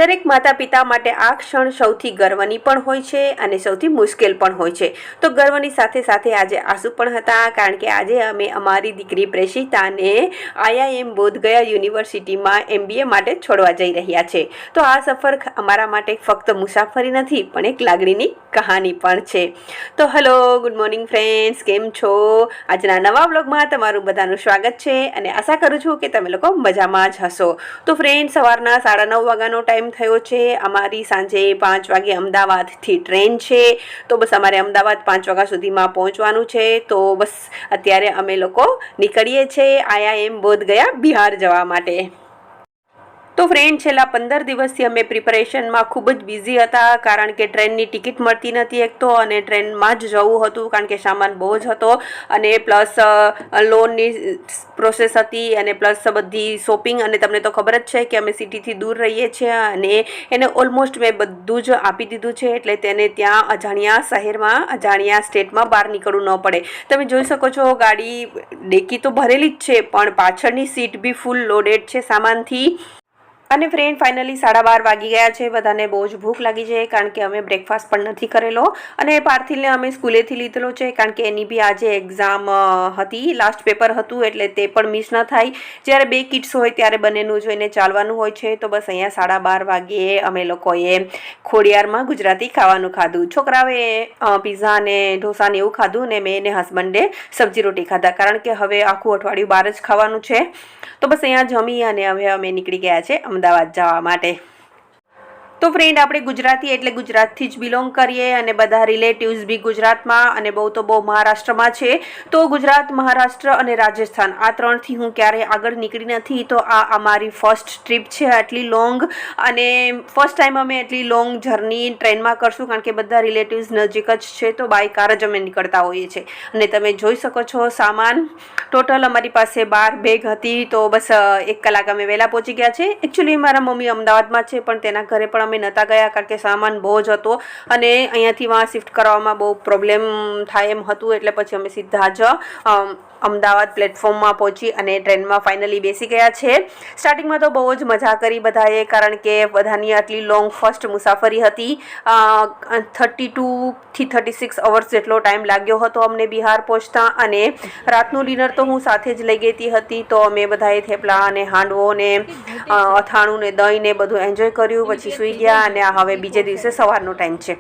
દરેક માતા પિતા માટે આ ક્ષણ સૌથી ગર્વની પણ હોય છે અને સૌથી મુશ્કેલ પણ હોય છે. તો ગર્વની સાથે સાથે આજે આંસુ પણ હતા, કારણ કે આજે અમે અમારી દીકરી પ્રેષિતાને IIM બોધગયા યુનિવર્સિટીમાં MBA માટે છોડવા જઈ રહ્યા છે. તો આ સફર અમારા માટે ફક્ત મુસાફરી નથી પણ એક લાગણીની કહાની પણ છે. તો હેલો, ગુડ મોર્નિંગ ફ્રેન્ડ્સ, કેમ છો? આજના નવા વ્લોગમાં તમારું બધાનું સ્વાગત છે અને આશા કરું છું કે તમે લોકો મજામાં જ હશો. તો ફ્રેન્ડ, સવારના 9:30 વાગ્યાનો ટાઈમ થયો છે. અમારી સાંજે 5 વાગે અમદાવાદથી ટ્રેન છે. તો બસ અમારે અમદાવાદ 5 વાગ્યા સુધીમાં પહોંચવાનું છે. તો બસ અત્યારે અમે લોકો નીકળીએ છીએ IIM બોધગયા બિહાર જવા માટે. તો ફ્રેન્ડ, છેલ્લા 15 દિવસથી અમે પ્રિપરેશનમાં ખૂબ જ બિઝી હતા, કારણ કે ટ્રેનની ટિકિટ મળતી નથી એક તો, અને ટ્રેનમાં જ જવું હતું કારણ કે સામાન બહુ જ હતો, અને પ્લસ લોનની પ્રોસેસ હતી, અને પ્લસ બધી શોપિંગ. અને તમને તો ખબર જ છે કે અમે સિટીથી દૂર રહીએ છીએ અને એને ઓલમોસ્ટ મેં બધું જ આપી દીધું છે, એટલે તેને ત્યાં અજાણ્યા શહેરમાં, અજાણ્યા સ્ટેટમાં બહાર નીકળવું ન પડે. તમે જોઈ શકો છો, ગાડી ડેકી તો ભરેલી જ છે પણ પાછળની સીટ બી ફૂલ લોડેડ છે સામાનથી. અને ફ્રેન્ડ, ફાઇનલી 12:30 વાગી ગયા છે. બધાને બહુ જ ભૂખ લાગી છે કારણ કે અમે બ્રેકફાસ્ટ પણ નથી કરેલો. અને પાર્થિલને અમે સ્કૂલેથી લીધેલો છે કારણ કે એની બી આજે એક્ઝામ હતી, લાસ્ટ પેપર હતું, એટલે તે પણ મિસ ન થાય. જ્યારે 2 કિડ્સ હોય ત્યારે બંનેનું જોઈને ચાલવાનું હોય છે. તો બસ અહીંયા 12:30 વાગ્યે અમે લોકોએ ખોડિયારમાં ગુજરાતી ખાવાનું ખાધું. છોકરાઓએ પીઝા ને ઢોસા ને એવું ખાધું, ને મેં ને હસબન્ડે સબ્જી રોટી ખાધા, કારણ કે હવે આખું અઠવાડિયું બહાર જ ખાવાનું છે. તો બસ અહીંયા જમી અને હવે અમે નીકળી ગયા છે અમદાવાદ જવા માટે. તો ફ્રેન્ડ, આપણે ગુજરાતી એટલે ગુજરાતથી જ બિલોંગ કરીએ, અને બધા રિલેટિવ્સ બી ગુજરાતમાં, અને બહુ તો બહુ મહારાષ્ટ્રમાં છે. તો ગુજરાત, મહારાષ્ટ્ર અને રાજસ્થાન, આ 3થી હું ક્યારેય આગળ નીકળી નથી. તો આ અમારી ફર્સ્ટ ટ્રીપ છે આટલી લોંગ, અને ફર્સ્ટ ટાઈમ અમે એટલી લોંગ જર્ની ટ્રેનમાં કરશું, કારણ કે બધા રિલેટિવ્સ નજીક જ છે. તો બાય કાર જ અમે નીકળતા હોઈએ છીએ. અને તમે જોઈ શકો છો સામાન ટોટલ અમારી પાસે 12 બેગ હતી. તો બસ 1 કલાક અમે વહેલા પહોંચી ગયા છે. એકચ્યુઅલી મારા મમ્મી અમદાવાદમાં છે, પણ તેના ઘરે પણ અમે નહોતા ગયા કારણ કે સામાન બહુ જ હતો અને અહીંયાથી વાં શિફ્ટ કરવામાં બહુ પ્રોબ્લેમ થાય એમ હતું. એટલે પછી અમે સીધા જ અમદાવાદ પ્લેટફોર્મમાં પહોંચી અને ટ્રેનમાં ફાઇનલી બેસી ગયા છે. સ્ટાર્ટિંગમાં તો બહુ જ મજા કરી બધાએ, કારણ કે બધાની આટલી લોંગ ફર્સ્ટ મુસાફરી હતી. 32 થી 36 અવર્સ જેટલો ટાઈમ લાગ્યો હતો અમને બિહાર પહોંચતા. અને રાતનું ડિનર તો હું સાથે જ લઈ ગઈ હતી. તો અમે બધાએ થેપલા અને હાંડવો ને અથાણું ને દહીં ને બધું એન્જોય કર્યું. પછી સૂઈ ગયા, અને હવે બીજે દિવસે સવારનો ટાઈમ છે.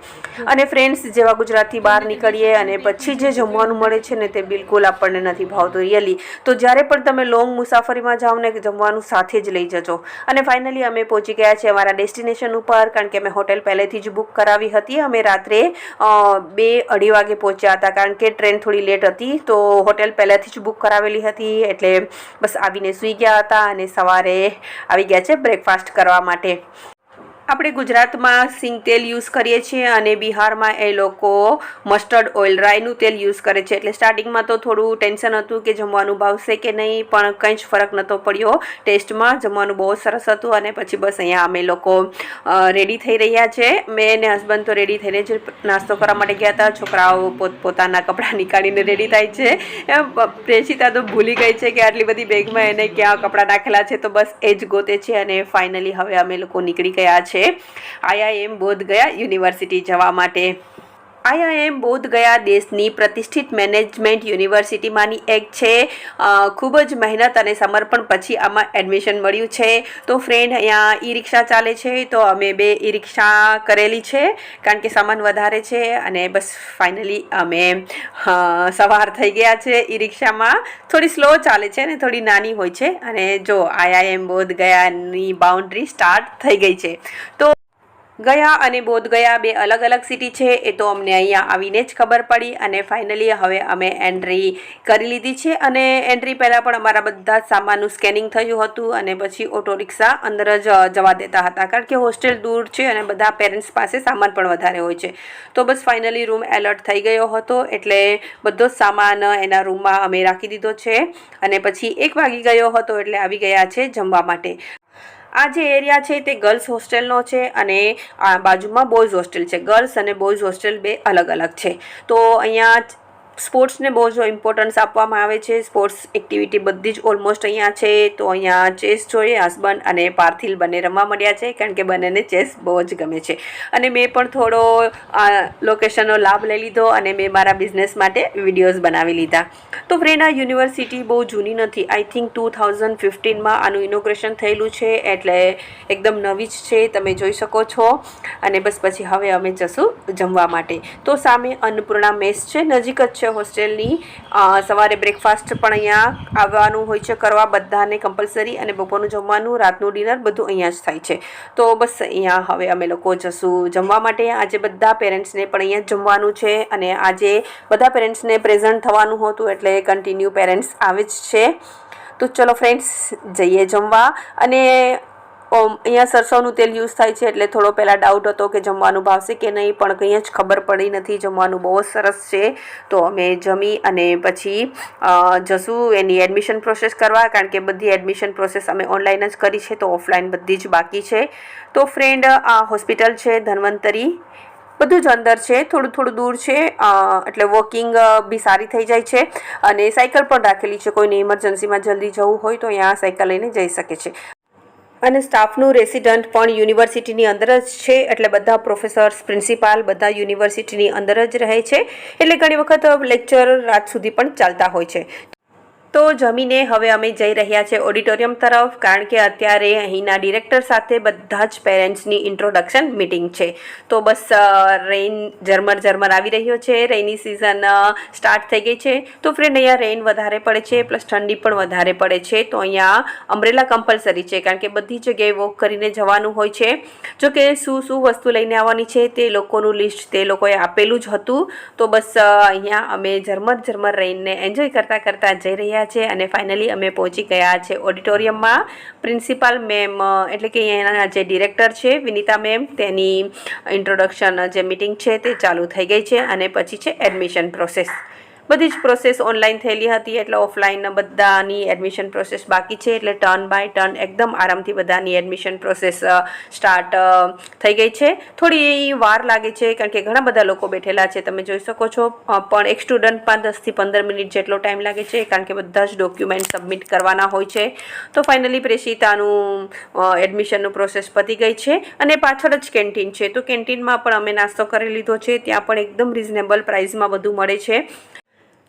અને ફ્રેન્ડ્સ, જેવા ગુજરાતથી બહાર નીકળીએ અને પછી જે જમવાનું મળે છે ને, તે બિલકુલ આપણને નથી ભાવતું રિયલી. તો જ્યારે પણ તમે લોંગ મુસાફરીમાં જાઓ ને, જમવાનું સાથે જ લઈ જજો. અને ફાઇનલી અમે પહોંચી ગયા છે અમારા ડેસ્ટિનેશન ઉપર, કારણ કે અમે હોટેલ પહેલેથી જ બુક કરાવી હતી. અમે રાત્રે 2-2:30 વાગે પહોંચ્યા હતા, કારણ કે ટ્રેન થોડી લેટ હતી. તો હોટેલ પહેલેથી જ બુક કરાવેલી હતી, એટલે બસ આવીને સૂઈ ગયા હતા અને સવારે આવી ગયા છે બ્રેકફાસ્ટ કરવા માટે. આપણે ગુજરાતમાં સિંગ તેલ યુઝ કરીએ છીએ અને બિહારમાં એ લોકો મસ્ટર્ડ ઓઇલ, રાઈનું તેલ યુઝ કરે છે. એટલે સ્ટાર્ટિંગમાં તો થોડું ટેન્શન હતું કે જમવાનું ભાવશે કે નહીં, પણ કંઈ જ ફરક નહોતો પડ્યો ટેસ્ટમાં. જમવાનું બહુ સરસ હતું. અને પછી બસ અહીંયા અમે લોકો રેડી થઈ રહ્યા છે. મેં ને હસબન્ડ તો રેડી થઈને જ નાસ્તો કરવા માટે ગયા હતા. છોકરાઓ પોતાના કપડાં નીકાળીને રેડી થાય છે. પ્રેષિતા તો ભૂલી ગઈ છે કે આટલી બધી બેગમાં એને ક્યાં કપડાં નાખેલા છે, તો બસ એ જ ગોતે છે. અને ફાઇનલી હવે અમે લોકો નીકળી ગયા છે IIM બોધગયા યુનિવર્સિટી જવા માટે. IIM બોધગયા દેશની પ્રતિષ્ઠિત મેનેજમેન્ટ યુનિવર્સિટીમાંની એક છે. ખૂબ જ મહેનત અને સમર્પણ પછી આમાં એડમિશન મળ્યું છે. તો ફ્રેન્ડ, અહીંયા ઈ રિક્ષા ચાલે છે. તો અમે 2 ઈ રિક્ષા કરેલી છે, કારણ કે સામાન વધારે છે. અને બસ ફાઇનલી અમે સવાર થઈ ગયા છે ઈ રિક્ષામાં. થોડી સ્લો ચાલે છે ને થોડી નાની હોય છે. અને જો IIM બોધગયાની બાઉન્ડ્રી સ્ટાર્ટ થઈ ગઈ છે. તો ગયા અને બોધગયા 2 અલગ અલગ સિટી છે, એ તો અમને અહીંયા આવીને જ ખબર પડી. અને ફાઇનલી હવે અમે એન્ટ્રી કરી લીધી છે. અને એન્ટ્રી પહેલાં પણ અમારા બધા જ સામાનનું સ્કેનિંગ થયું હતું, અને પછી ઓટો રિક્ષા અંદર જ જવા દેતા હતા, કારણ કે હોસ્ટેલ દૂર છે અને બધા પેરેન્ટ્સ પાસે સામાન પણ વધારે હોય છે. તો બસ ફાઇનલી રૂમ એલર્ટ થઈ ગયો હતો, એટલે બધો જ સામાન એના રૂમમાં અમે રાખી દીધો છે. અને પછી 1 વાગી ગયો હતો, એટલે આવી ગયા છે જમવા માટે. આ જે એરિયા છે તે ગર્લ્સ હોસ્ટેલનો છે, અને બાજુમાં બોયઝ હોસ્ટેલ છે. ગર્લ્સ અને બોયઝ હોસ્ટેલ 2 અલગ અલગ છે. તો અહીંયા સ્પોર્ટ્સને બહુ જ ઇમ્પોર્ટન્સ આપવામાં આવે છે. સ્પોર્ટ્સ એક્ટિવિટી બધી જ ઓલમોસ્ટ અહીંયા છે. તો અહીંયા ચેસ જોઈએ, હસબન્ડ અને પાર્થિલ બંને રમવા મળ્યા છે કારણ કે બંનેને ચેસ બહુ જ ગમે છે. અને મેં પણ થોડો લોકેશનનો લાભ લઈ લીધો અને મેં મારા બિઝનેસ માટે વિડીયોઝ બનાવી લીધા. તો ફ્રેન્ડ, આ યુનિવર્સિટી બહુ જૂની નથી. આઈ થિંક 2015માં આનું ઇનોગ્રેશન થયેલું છે, એટલે એકદમ નવી જ છે, તમે જોઈ શકો છો. અને બસ પછી હવે અમે જશું જમવા માટે. તો સામે અન્નપૂર્ણા મેસ છે, નજીક જ છે હોસ્ટેલની. સવારે બ્રેકફાસ્ટ પણ અહીંયા આવવાનું હોય છે કરવા બધાને કમ્પલસરી, અને બપોરનું જમવાનું, રાતનું ડિનર બધું અહીંયા જ થાય છે. તો બસ અહીંયા હવે અમે લોકો જશું જમવા માટે. આજે બધા પેરેન્ટ્સને પણ અહીંયા જ જમવાનું છે, અને આજે બધા પેરેન્ટ્સને પ્રેઝન્ટ થવાનું હતું, એટલે કન્ટિન્યુ પેરેન્ટ્સ આવે જ છે. તો ચલો ફ્રેન્ડ્સ, જઈએ જમવા. અને અહીંયા સરસવનું તેલ યુઝ થાય છે, એટલે થોડો પહેલાં ડાઉટ હતો કે જમવાનું ભાવશે કે નહીં, પણ કંઈ જ ખબર પડી નથી. જમવાનું બહુ જ સરસ છે. તો અમે જમી અને પછી જશું એની એડમિશન પ્રોસેસ કરવા, કારણ કે બધી એડમિશન પ્રોસેસ અમે ઓનલાઈન જ કરી છે, તો ઓફલાઈન બધી જ બાકી છે. તો ફ્રેન્ડ, આ હોસ્પિટલ છે ધન્વંતરી, બધું જ અંદર છે, થોડું થોડું દૂર છે, એટલે વોકિંગ બી સારી થઈ જાય છે. અને સાયકલ પણ રાખેલી છે, કોઈને ઇમરજન્સીમાં જલ્દી જવું હોય તો અહીંયા સાયકલ લઈને જઈ શકે છે. અને સ્ટાફનું રેસિડન્ટ પણ યુનિવર્સિટીની અંદર જ છે, એટલે બધા પ્રોફેસર્સ, પ્રિન્સિપાલ બધા યુનિવર્સિટીની અંદર જ રહે છે, એટલે ઘણી વખત લેક્ચર રાત સુધી પણ ચાલતા હોય છે. તો જમીને હવે અમે જઈ રહ્યા છે ઓડિટોરિયમ તરફ, કારણ કે અત્યારે અહીંના ડિરેક્ટર સાથે બધા જ પેરેન્ટ્સની ઇન્ટ્રોડક્શન મિટિંગ છે. તો બસ રેઇન ઝરમર આવી રહ્યો છે, રેઇની સિઝન સ્ટાર્ટ થઈ ગઈ છે. તો ફ્રેન્ડ, અહીંયા રેઇન વધારે પડે છે, પ્લસ ઠંડી પણ વધારે પડે છે. તો અહીંયા અમ્બ્રેલા કમ્પલસરી છે, કારણ કે બધી જગ્યાએ વોક કરીને જવાનું હોય છે. જો કે શું વસ્તુ લઈને આવવાની છે તે લોકોનું લિસ્ટ તે લોકોએ આપેલું જ હતું. તો બસ અહીંયા અમે ઝરમર રેઇનને એન્જોય કરતાં જઈ રહ્યા છે. અને ફાઇનલી અમે પહોંચી ગયા છે ઓડિટોરિયમમાં. પ્રિન્સિપાલ મેમ, એટલે કે અહીંયાના જે ડિરેક્ટર છે વિનીતા મેમ, તેની ઇન્ટ્રોડક્શન જે મિટિંગ છે તે ચાલુ થઈ ગઈ છે. અને પછી છે એડમિશન પ્રોસેસ. બધી જ પ્રોસેસ ઓનલાઈન થયેલી હતી, એટલે ઓફલાઈન બધાની એડમિશન પ્રોસેસ બાકી છે. એટલે ટર્ન બાય ટર્ન એકદમ આરામથી બધાની એડમિશન પ્રોસેસ સ્ટાર્ટ થઈ ગઈ છે. થોડી વાર લાગે છે, કારણ કે ઘણા બધા લોકો બેઠેલા છે, તમે જોઈ શકો છો. પણ એક સ્ટુડન્ટમાં 10થી 15 મિનિટ જેટલો ટાઈમ લાગે છે, કારણ કે બધા જ ડોક્યુમેન્ટ સબમિટ કરવાના હોય છે. તો ફાઇનલી પ્રેષિતાનું એડમિશનનું પ્રોસેસ પતી ગઈ છે. અને પાછળ જ કેન્ટીન છે, તો કેન્ટીનમાં પણ અમે નાસ્તો કરી લીધો છે. ત્યાં પણ એકદમ રિઝનેબલ પ્રાઇસમાં બધું મળે છે.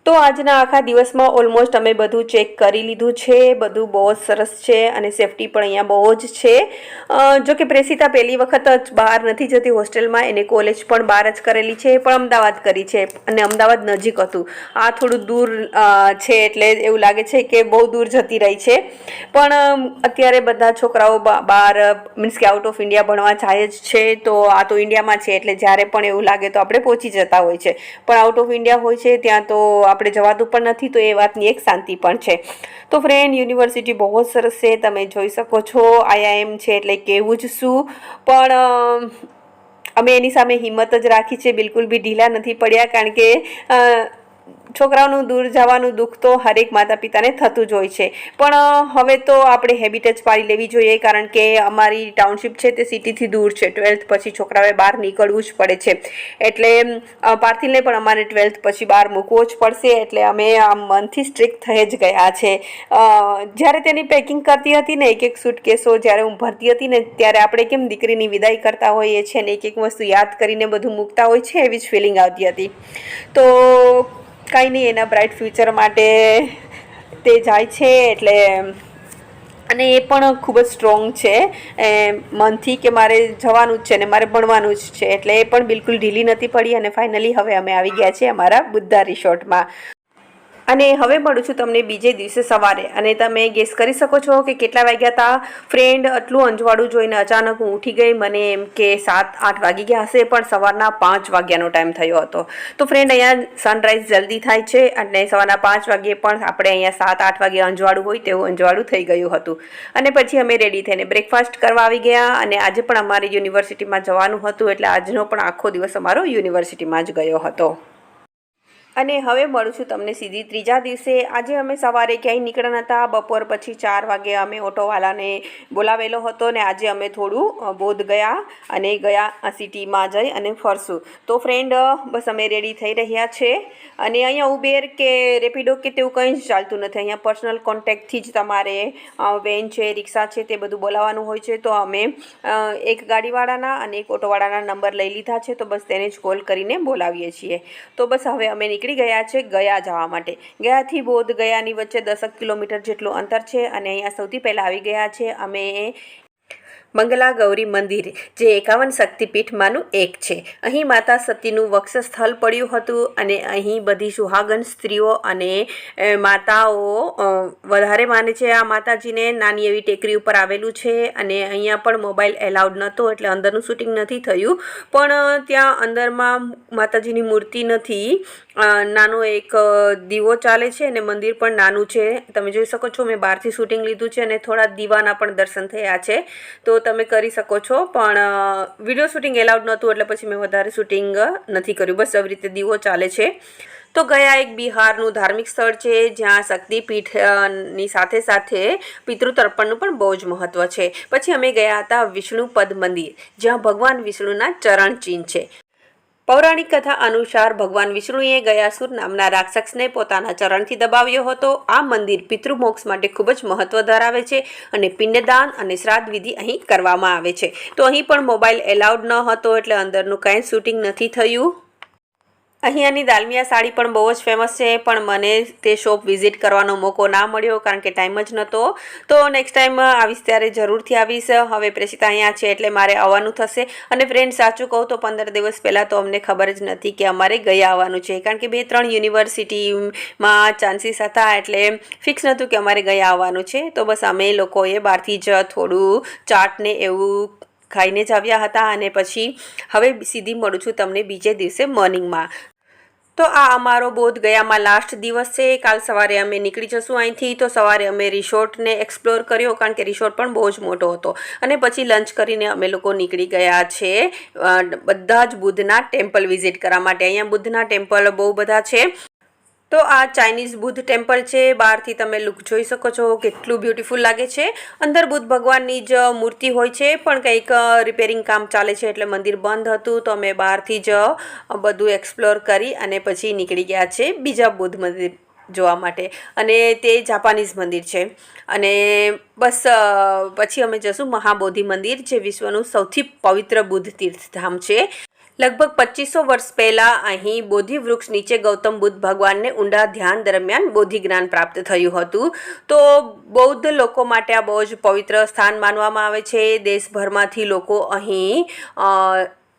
તો આજના આખા દિવસમાં ઓલમોસ્ટ અમે બધું ચેક કરી લીધું છે. બધું બહુ જ સરસ છે, અને સેફટી પણ અહીંયા બહુ જ છે. જો કે પ્રેષિતા પહેલી વખત જ બહાર નથી જતી હોસ્ટેલમાં, એને કોલેજ પણ બહાર જ કરેલી છે, પણ અમદાવાદ કરી છે, અને અમદાવાદ નજીક હતું. આ થોડું દૂર છે, એટલે એવું લાગે છે કે બહુ દૂર જતી રહી છે. પણ અત્યારે બધા છોકરાઓ બહાર મીન્સ કે આઉટ ઓફ ઇન્ડિયા ભણવા જાય જ છે. તો આ તો ઇન્ડિયામાં છે, એટલે જ્યારે પણ એવું લાગે તો આપણે પહોંચી જતા હોય છે. પણ આઉટ ઓફ ઇન્ડિયા હોય છે ત્યાં તો આપણે જવાતું પણ નથી, તો એ વાતની એક શાંતિ પણ છે. તો ફ્રેન્ડ, યુનિવર્સિટી બહુ જ સરસ છે, તમે જોઈ શકો છો. IIM છે એટલે કેવું જ શું. પણ અમે એની સામે હિંમત જ રાખી છે, બિલકુલ બી ઢીલા નથી પડ્યા, કારણ કે છોકરાઓનું દૂર જવાનું દુઃખ તો હરેક માતા પિતાને થતું જ હોય છે. પણ હવે તો આપણે હેબિટ જ પાડી લેવી જોઈએ, કારણ કે અમારી ટાઉનશીપ છે તે સિટીથી દૂર છે. 12th પછી છોકરાઓએ બહાર નીકળવું જ પડે છે. એટલે પાર્થિલને પણ અમારે 12th પછી બહાર મૂકવો જ પડશે. એટલે અમે આ મનથી સ્ટ્રિક્ટ થઈ જ ગયા છે. જ્યારે તેની પેકિંગ કરતી હતી ને, એક સૂટકેસો જ્યારે હું ભરતી હતી ને, ત્યારે આપણે કેમ દીકરીની વિદાય કરતા હોઈએ છીએ ને એક વસ્તુ યાદ કરીને બધું મૂકતા હોય છે, એવી જ ફિલિંગ આવતી હતી. તો કાંઈ નહીં, એના બ્રાઇટ ફ્યુચર માટે તે જાય છે. એટલે અને એ પણ ખૂબ જ સ્ટ્રોંગ છે મનથી, કે મારે જવાનું જ છે ને મારે ભણવાનું જ છે. એટલે એ પણ બિલકુલ ઢીલી નથી પડી. અને ફાઇનલી હવે અમે આવી ગયા છીએ અમારા બુદ્ધા રિસોર્ટમાં. અને હવે મળું છું તમને બીજે દિવસે સવારે. અને તમે ગેસ કરી શકો છો કે કેટલા વાગ્યા હતા. ફ્રેન્ડ, આટલું અંજવાળું જોઈને અચાનક હું ઉઠી ગઈ. મને એમ કે 7-8 વાગી ગયા હશે, પણ સવારના 5 વાગ્યાનો ટાઈમ થયો હતો. તો ફ્રેન્ડ, અહીંયા સનરાઈઝ જલ્દી થાય છે, અને સવારના 5 વાગ્યે પણ આપણે અહીંયા 7-8 વાગે અંજવાળું હોય તેવું અંજવાળું થઈ ગયું હતું. અને પછી અમે રેડી થઈને બ્રેકફાસ્ટ કરવા આવી ગયા. અને આજે પણ અમારે યુનિવર્સિટીમાં જવાનું હતું, એટલે આજનો પણ આખો દિવસ અમારો યુનિવર્સિટીમાં જ ગયો હતો. અને હવે મળું છું તમને સીધી ત્રીજા દિવસે. આજે અમે સવારે ક્યાંય નીકળ્યા નહોતા. બપોર પછી 4 વાગે અમે ઓટોવાળાને બોલાવેલો હતો ને આજે અમે થોડું બોધ ગયા અને ગયા સિટીમાં જઈ અને ફરશું. તો ફ્રેન્ડ બસ અમે રેડી થઈ રહ્યા છે અને અહીંયા ઉબેર કે રેપિડો કે તેવું કંઈ જ ચાલતું નથી. અહીંયા પર્સનલ કોન્ટેક્ટથી જ તમારે વેન છે, રિક્ષા છે તે બધું બોલાવવાનું હોય છે. તો અમે એક ગાડીવાળાના અને એક ઓટોવાળાના નંબર લઈ લીધા છે, તો બસ તેને જ કોલ કરીને બોલાવીએ છીએ. તો બસ હવે અમે નીકળી ગયા છે ગયા જવા માટે. ગયાથી બોધ ગયાની વચ્ચે 10 કિલોમીટર જેટલું અંતર છે અને અહીંયા સૌથી પહેલાં આવી ગયા છે અમે મંગલા ગૌરી મંદિર, જે 51 શક્તિપીઠમાંનું એક છે. અહીં માતા સતીનું વક્ષસ્થળ પડ્યું હતું અને અહીં બધી સુહાગન સ્ત્રીઓ અને માતાઓ વધારે માને છે આ માતાજીને. નાની એવી ટેકરી ઉપર આવેલું છે અને અહીંયા પણ મોબાઈલ એલાઉડ નહોતો એટલે અંદરનું શૂટિંગ નથી થયું. પણ ત્યાં અંદરમાં માતાજીની મૂર્તિ નથી, નાનો એક દીવો ચાલે છે અને મંદિર પણ નાનું છે. તમે જોઈ શકો છો, મેં બહારથી શૂટિંગ લીધું છે અને થોડા દીવાના પણ દર્શન થયા છે, તો તમે કરી શકો છો. પણ વિડીયો શૂટિંગ એલાઉડ નહોતું એટલે પછી મેં વધારે શૂટિંગ નથી કર્યું. બસ આવી રીતે દીવો ચાલે છે. તો ગયા એક બિહારનું ધાર્મિક સ્થળ છે જ્યાં શક્તિપીઠની સાથે સાથે પિતૃતર્પણનું પણ બહુ જ મહત્ત્વ છે. પછી અમે ગયા હતા વિષ્ણુપદ મંદિર, જ્યાં ભગવાન વિષ્ણુના ચરણ ચિહ્ન છે. પૌરાણિક કથા અનુસાર ભગવાન વિષ્ણુએ ગયાસુર નામના રાક્ષસને પોતાના ચરણથી દબાવ્યો હતો. આ મંદિર પિતૃમોક્ષ માટે ખૂબ જ મહત્ત્વ ધરાવે છે અને પિંડદાન અને શ્રાદ્ધ વિધિ અહીં કરવામાં આવે છે. તો અહીં પણ મોબાઈલ એલાઉડ ન હતો એટલે અંદરનું કાંઈ શૂટિંગ નથી થયું. અહીંયાની દાલમિયા સાડી પણ બહુ જ ફેમસ છે, પણ મને તે શોપ વિઝિટ કરવાનો મોકો ના મળ્યો કારણ કે ટાઈમ જ નહોતો. તો નેક્સ્ટ ટાઈમ આવીશ ત્યારે જરૂરથી આવીશ. હવે પ્રેષિતા અહીંયા છે એટલે મારે આવવાનું થશે. અને ફ્રેન્ડ સાચું કહું તો 15 દિવસ પહેલાં તો અમને ખબર જ નથી કે અમારે ગયા આવવાનું છે, કારણ કે 2-3 યુનિવર્સિટીમાં ચાન્સીસ હતા એટલે ફિક્સ નહોતું કે અમારે ગયા આવવાનું છે. તો બસ અમે લોકોએ બહારથી જ થોડું ચાટને એવું ખાઈને જ આવ્યા હતા અને પછી હવે સીધી મળું છું તમને બીજે દિવસે મોર્નિંગમાં. તો આ અમારો બોધ ગયામાં લાસ્ટ દિવસ છે. કાલ સવારે અમે નીકળી જશું અહીંથી. તો સવારે અમે રિસોર્ટને એક્સપ્લોર કર્યો કારણ કે રિસોર્ટ પણ બહુ જ મોટો હતો અને પછી લંચ કરીને અમે લોકો નીકળી ગયા છે બધા જ બુદ્ધના ટેમ્પલ વિઝિટ કરવા માટે. અહીંયા બુદ્ધના ટેમ્પલ બહુ બધા છે. તો આ ચાઇનીઝ બુદ્ધ ટેમ્પલ છે. બહારથી તમે લુક જોઈ શકો છો, કેટલું બ્યુટીફુલ લાગે છે. અંદર બુદ્ધ ભગવાનની જ મૂર્તિ હોય છે, પણ કંઈક રિપેરિંગ કામ ચાલે છે એટલે મંદિર બંધ હતું. તો અમે બહારથી જ બધું એક્સપ્લોર કરી અને પછી નીકળી ગયા છે બીજા બુદ્ધ મંદિર જોવા માટે, અને તે જાપાનીઝ મંદિર છે. અને બસ પછી અમે જશું મહાબોધિ મંદિર, જે વિશ્વનું સૌથી પવિત્ર બુદ્ધ તીર્થધામ છે. લગભગ 2500 વર્ષ પહેલાં અહીં બોધિ વૃક્ષ નીચે ગૌતમ બુદ્ધ ભગવાનને ઊંડા ધ્યાન દરમિયાન બોધિ જ્ઞાન પ્રાપ્ત થયું હતું. તો બૌદ્ધ લોકો માટે આ બહુ જ પવિત્ર સ્થાન માનવામાં આવે છે. દેશભરમાંથી લોકો અહીં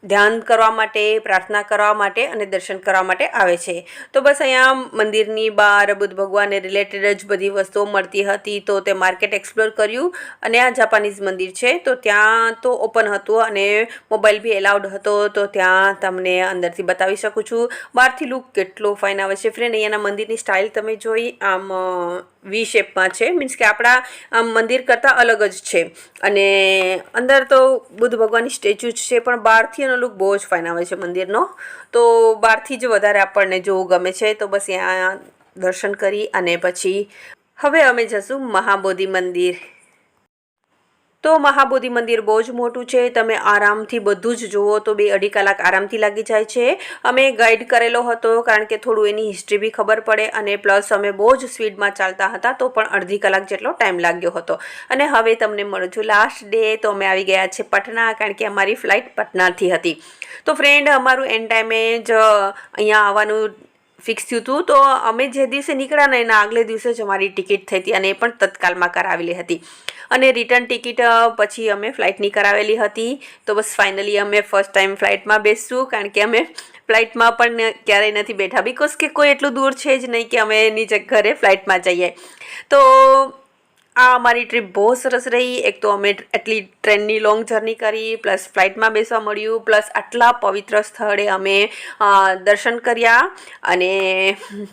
ધ્યાન કરવા માટે, પ્રાર્થના કરવા માટે અને દર્શન કરવા માટે આવે છે. તો બસ અહીંયા મંદિરની બહાર બુદ્ધ ભગવાનને રિલેટેડ જ બધી વસ્તુઓ મળતી હતી. તો તે માર્કેટ એક્સપ્લોર કર્યું અને આ જાપાનીઝ મંદિર છે તો ત્યાં તો ઓપન હતું અને મોબાઈલ બી એલાઉડ હતો. તો ત્યાં તમને અંદરથી બતાવી શકું છું. બહારથી લુક કેટલો ફાઇન આવે છે ફ્રેન્ડ. અહીંયાના મંદિરની સ્ટાઇલ તમે જોઈ, આમ વી શેપમાં છે, મીન્સ કે આપણા આમ મંદિર કરતાં અલગ જ છે. અને અંદર તો બુદ્ધ ભગવાનની સ્ટેચ્યુ જ છે, પણ બહારથી એનો લુક બહુ જ ફાઇન આવે છે મંદિરનો. તો બહારથી જ વધારે આપણને જોવું ગમે છે. તો બસ ત્યાં દર્શન કરી અને પછી હવે અમે જશું મહાબોધિ મંદિર. તો મહાબોધિ મંદિર બહુ જ મોટું છે. તમે આરામથી બધું જ જુઓ તો 2-2.5 કલાક આરામથી લાગી જાય છે. અમે ગાઈડ કરેલો હતો કારણ કે થોડું એની હિસ્ટ્રી બી ખબર પડે, અને પ્લસ અમે બહુ જ સ્પીડમાં ચાલતા હતા તો પણ અડધી કલાક જેટલો ટાઈમ લાગ્યો હતો. અને હવે તમને મળું છું લાસ્ટ ડે. તો અમે આવી ગયા છે પટના, કારણ કે અમારી ફ્લાઇટ પટનાથી હતી. તો ફ્રેન્ડ અમારું એન્ડ ટાઈમે જ અહીંયા આવવાનું ફિક્સ થયું હતું. તો અમે જે દિવસે નીકળ્યા ને એના આગલે દિવસે જ અમારી ટિકિટ થઈ હતી અને એ પણ તત્કાલમાં કરાવેલી હતી. અને રિટર્ન ટિકિટ પછી અમે ફ્લાઇટની કરાવેલી હતી. તો બસ ફાઇનલી અમે ફર્સ્ટ ટાઈમ ફ્લાઇટમાં બેસશું, કારણ કે અમે ફ્લાઇટમાં પણ ક્યારેય નથી બેઠા, બિકોઝ કે કોઈ એટલું દૂર છે જ નહીં કે અમે એની ઘરે ફ્લાઇટમાં જઈએ. તો આ અમારી ટ્રીપ બહુ સરસ રહી. એક તો અમે એટલી ટ્રેનની લોંગ જર્ની કરી, પ્લસ ફ્લાઇટમાં બેસવા મળ્યું, પ્લસ આટલા પવિત્ર સ્થળે અમે દર્શન કર્યા, અને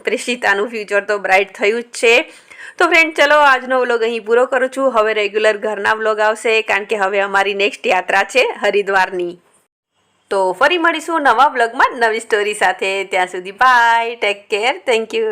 પ્રેષિતાનું ફ્યુચર તો બ્રાઇટ થયું જ છે. તો ફ્રેન્ડ ચલો આજનો વ્લોગ અહીં પૂરો કરું છું. હવે રેગ્યુલર ઘરના વ્લોગ આવશે, કારણ કે હવે અમારી નેક્સ્ટ યાત્રા છે હરિદ્વારની. તો ફરી મળીશું નવા બ્લોગમાં નવી સ્ટોરી સાથે. ત્યાં સુધી bye, take care, thank you.